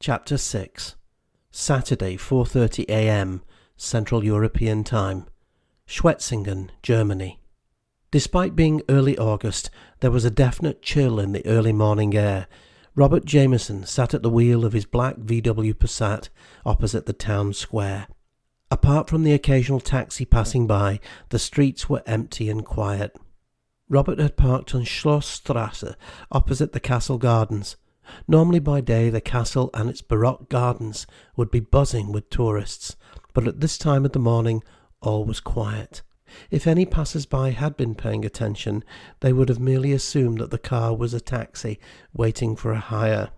Chapter 6. Saturday, 4:30 a.m. Central European Time. Schwetzingen, Germany. Despite being early August, there was a definite chill in the early morning air. Robert Jameson sat at the wheel of his black VW Passat opposite the town square. Apart from the occasional taxi passing by, the streets were empty and quiet. Robert had parked on Schlossstrasse, opposite the castle gardens. Normally by day the castle and its baroque gardens would be buzzing with tourists, but at this time of the morning all was quiet. If any passers-by had been paying attention, they would have merely assumed that the car was a taxi waiting for a hire.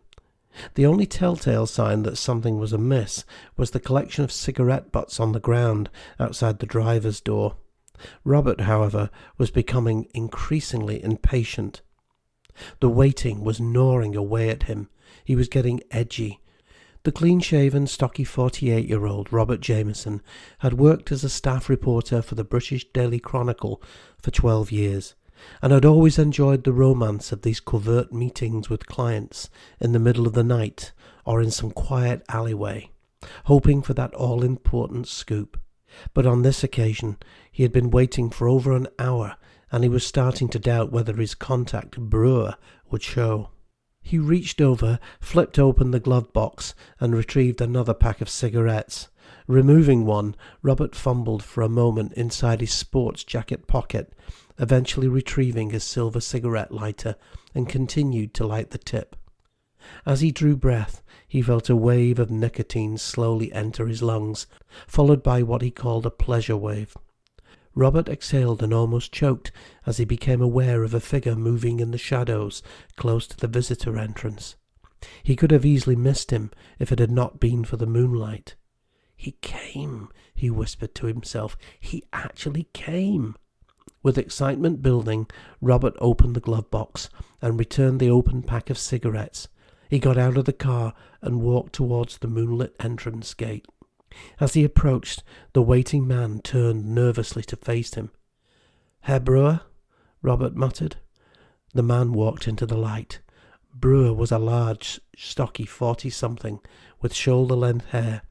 The only telltale sign that something was amiss was the collection of cigarette butts on the ground outside the driver's door. Robert, however, was becoming increasingly impatient. The waiting was gnawing away at him. He was getting edgy. The clean-shaven, stocky 48-year-old Robert Jameson had worked as a staff reporter for the British Daily Chronicle for 12 years, and had always enjoyed the romance of these covert meetings with clients in the middle of the night or in some quiet alleyway, hoping for that all-important scoop. But on this occasion he had been waiting for over an hour, and he was starting to doubt whether his contact, Brewer, would show. He reached over, flipped open the glove box, and retrieved another pack of cigarettes. Removing one, Robert fumbled for a moment inside his sports jacket pocket, eventually retrieving his silver cigarette lighter, and continued to light the tip. As he drew breath, he felt a wave of nicotine slowly enter his lungs, followed by what he called a pleasure wave. Robert exhaled and almost choked as he became aware of a figure moving in the shadows close to the visitor entrance. He could have easily missed him if it had not been for the moonlight. "He came," he whispered to himself. "He actually came." With excitement building, Robert opened the glove box and returned the open pack of cigarettes. He got out of the car and walked towards the moonlit entrance gate. As he approached, the waiting man turned nervously to face him. "Herr Brewer?" Robert muttered. The man walked into the light. Brewer was a large, stocky 40-something with shoulder-length hair.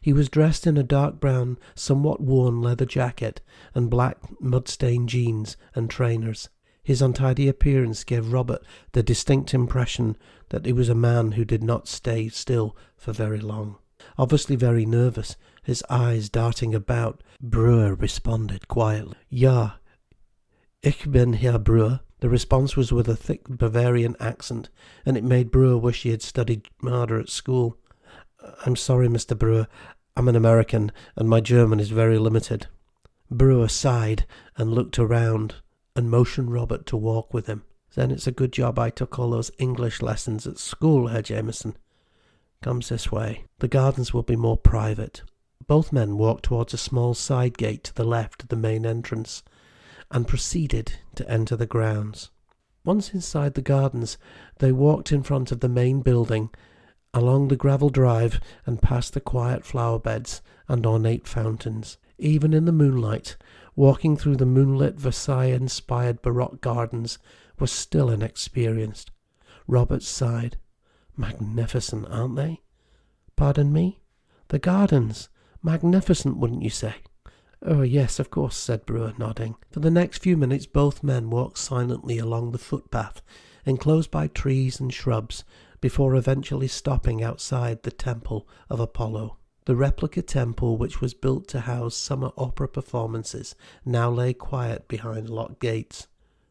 He was dressed in a dark brown, somewhat worn leather jacket and black mud-stained jeans and trainers. His untidy appearance gave Robert the distinct impression that he was a man who did not stay still for very long. Obviously very nervous, his eyes darting about, Brewer responded quietly. "Ja, ich bin Herr Brewer." The response was with a thick Bavarian accent, and it made Brewer wish he had studied harder at school. "I'm sorry, Mr. Brewer. I'm an American, and my German is very limited." Brewer sighed and looked around and motioned Robert to walk with him. "Then it's a good job I took all those English lessons at school, Herr Jameson. Comes this way. The gardens will be more private." Both men walked towards a small side gate to the left of the main entrance, and proceeded to enter the grounds. Once inside the gardens, they walked in front of the main building, along the gravel drive, and past the quiet flower beds and ornate fountains. Even in the moonlight, walking through the moonlit Versailles-inspired baroque gardens was still an experience. Robert sighed. "Magnificent, aren't they?" "Pardon me?" "The gardens. Magnificent, wouldn't you say?" "Oh, yes, of course," said Brewer, nodding. For the next few minutes both men walked silently along the footpath, enclosed by trees and shrubs, before eventually stopping outside the Temple of Apollo. The replica temple, which was built to house summer opera performances, now lay quiet behind locked gates.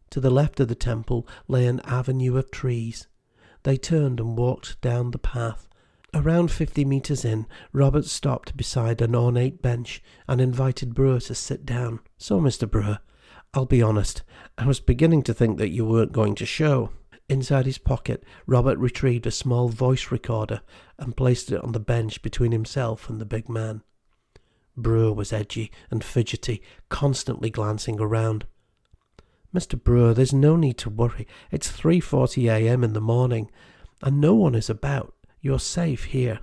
To the left of the temple lay an avenue of trees. They turned and walked down the path. Around 50 meters in, Robert stopped beside an ornate bench and invited Brewer to sit down. "So, Mr. Brewer, I'll be honest, I was beginning to think that you weren't going to show." Inside his pocket, Robert retrieved a small voice recorder and placed it on the bench between himself and the big man. Brewer was edgy and fidgety, constantly glancing around. "Mr. Brewer, there's no need to worry. It's 3:40 a.m. in the morning, and no one is about. You're safe here."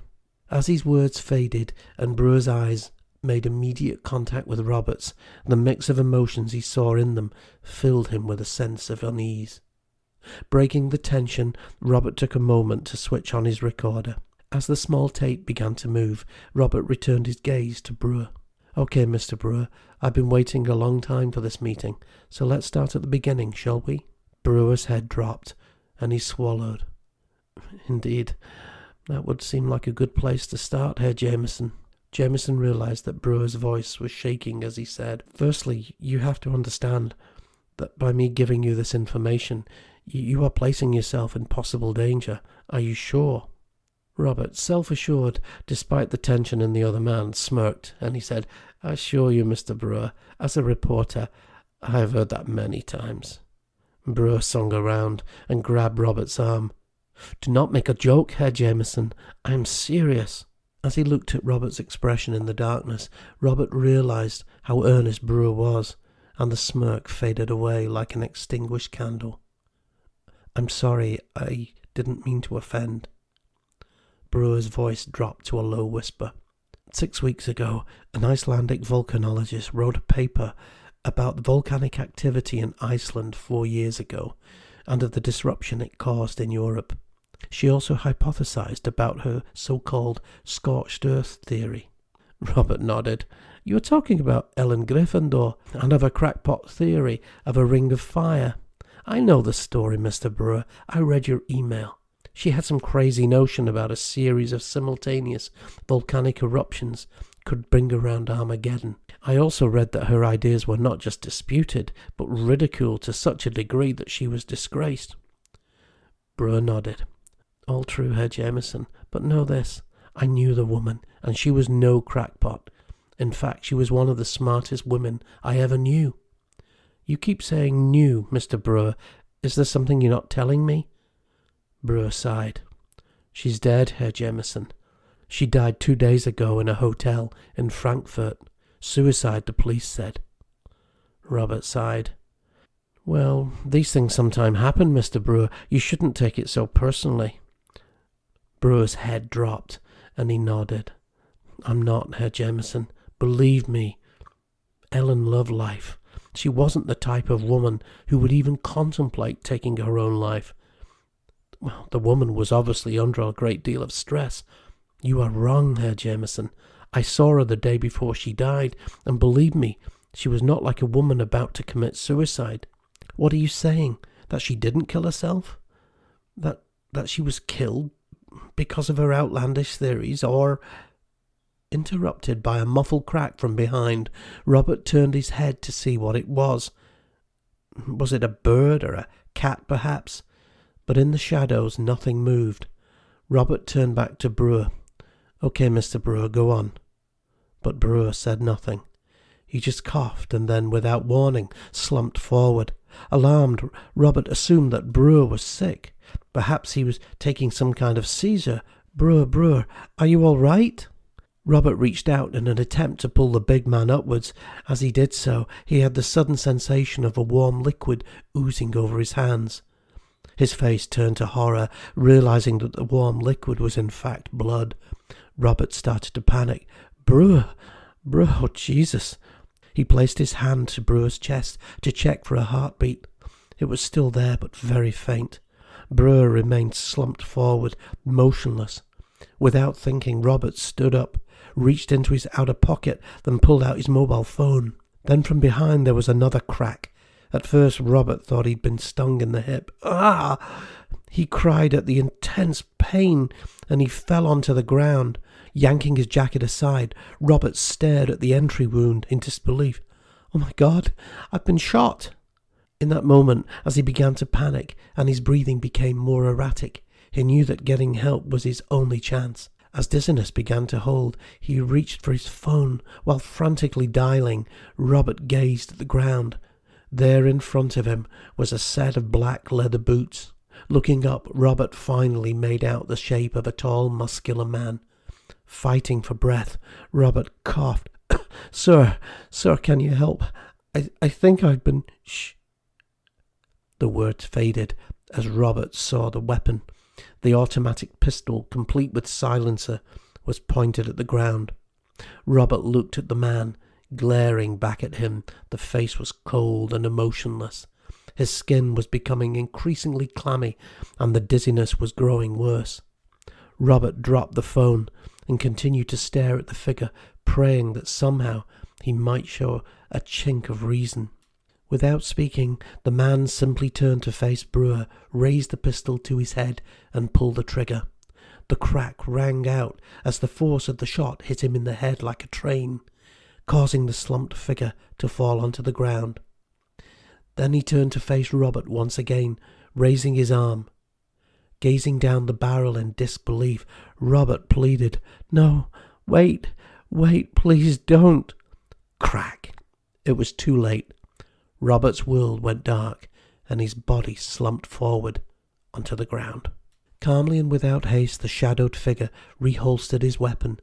As his words faded and Brewer's eyes made immediate contact with Robert's, the mix of emotions he saw in them filled him with a sense of unease. Breaking the tension, Robert took a moment to switch on his recorder. As the small tape began to move, Robert returned his gaze to Brewer. "Okay, Mr. Brewer, I've been waiting a long time for this meeting, so let's start at the beginning, shall we?" Brewer's head dropped, and he swallowed. "Indeed, that would seem like a good place to start, Herr Jameson." Jameson realized that Brewer's voice was shaking as he said, "Firstly, you have to understand that by me giving you this information, you are placing yourself in possible danger. Are you sure?" Robert, self-assured, despite the tension in the other man, smirked, and he said, "I assure you, Mr. Brewer, as a reporter, I have heard that many times." Brewer swung around and grabbed Robert's arm. "Do not make a joke, Herr Jameson. I am serious." As he looked at Robert's expression in the darkness, Robert realized how earnest Brewer was, and the smirk faded away like an extinguished candle. "I'm sorry, I didn't mean to offend." Brewer's voice dropped to a low whisper. 6 weeks ago, an Icelandic volcanologist wrote a paper about the volcanic activity in Iceland 4 years ago, and of the disruption it caused in Europe. She also hypothesized about her so-called scorched earth theory. Robert nodded. "You are talking about Ellen Gryffindor and of her crackpot theory of a ring of fire. I know the story, Mr. Brewer. I read your email. She had some crazy notion about a series of simultaneous volcanic eruptions could bring around Armageddon. I also read that her ideas were not just disputed, but ridiculed to such a degree that she was disgraced." Brewer nodded. "All true, Herr Jameson, but know this. I knew the woman, and she was no crackpot. In fact, she was one of the smartest women I ever knew." "You keep saying knew, Mr. Brewer. Is there something you're not telling me?" Brewer sighed. "She's dead, Herr Jameson. She died 2 days ago in a hotel in Frankfurt. Suicide, the police said." Robert sighed. "Well, these things sometimes happen, Mr. Brewer. You shouldn't take it so personally." Brewer's head dropped, and he nodded. "I'm not, Herr Jameson. Believe me. Ellen loved life. She wasn't the type of woman who would even contemplate taking her own life. Well, the woman was obviously under a great deal of stress. You are wrong, Herr Jameson. I saw her the day before she died, and believe me, she was not like a woman about to commit suicide." "What are you saying? That she didn't kill herself? That she was killed because of her outlandish theories, or—" Interrupted by a muffled crack from behind, Robert turned his head to see what it was. Was it a bird or a cat, perhaps? But in the shadows nothing moved. Robert turned back to Brewer. "Okay, Mr. Brewer, go on." But Brewer said nothing. He just coughed and then, without warning, slumped forward. Alarmed, Robert assumed that Brewer was sick. Perhaps he was taking some kind of seizure. Brewer, are you all right?" Robert reached out in an attempt to pull the big man upwards. As he did so, he had the sudden sensation of a warm liquid oozing over his hands. His face turned to horror, realizing that the warm liquid was in fact blood. Robert started to panic. Brewer, oh Jesus!" He placed his hand to Brewer's chest to check for a heartbeat. It was still there, but very faint. Brewer remained slumped forward, motionless. Without thinking, Robert stood up, reached into his outer pocket, then pulled out his mobile phone. Then from behind there was another crack. At first Robert thought he'd been stung in the hip. "Ah!" He cried at the intense pain, and he fell onto the ground. Yanking his jacket aside, Robert stared at the entry wound in disbelief. "Oh my God, I've been shot!" In that moment, as he began to panic and his breathing became more erratic, he knew that getting help was his only chance. As dizziness began to hold, he reached for his phone. While frantically dialing, Robert gazed at the ground. There in front of him was a set of black leather boots. Looking up, Robert finally made out the shape of a tall, muscular man. Fighting for breath, Robert coughed. Sir, can you help? I think I've been The words faded as Robert saw the weapon. The automatic pistol, complete with silencer, was pointed at the ground. Robert looked at the man, glaring back at him. The face was cold and emotionless. His skin was becoming increasingly clammy, and the dizziness was growing worse. Robert dropped the phone and continued to stare at the figure, praying that somehow he might show a chink of reason. Without speaking, the man simply turned to face Brewer, raised the pistol to his head, and pulled the trigger. The crack rang out as the force of the shot hit him in the head like a train, causing the slumped figure to fall onto the ground. Then he turned to face Robert once again, raising his arm. Gazing down the barrel in disbelief, Robert pleaded, "No, wait, please don't." Crack! It was too late. Robert's world went dark, and his body slumped forward onto the ground. Calmly and without haste, the shadowed figure reholstered his weapon,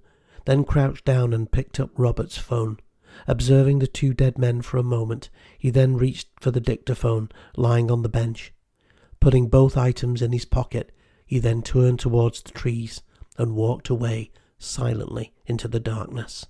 then crouched down and picked up Robert's phone. Observing the two dead men for a moment, he then reached for the dictaphone lying on the bench. Putting both items in his pocket, he then turned towards the trees and walked away silently into the darkness.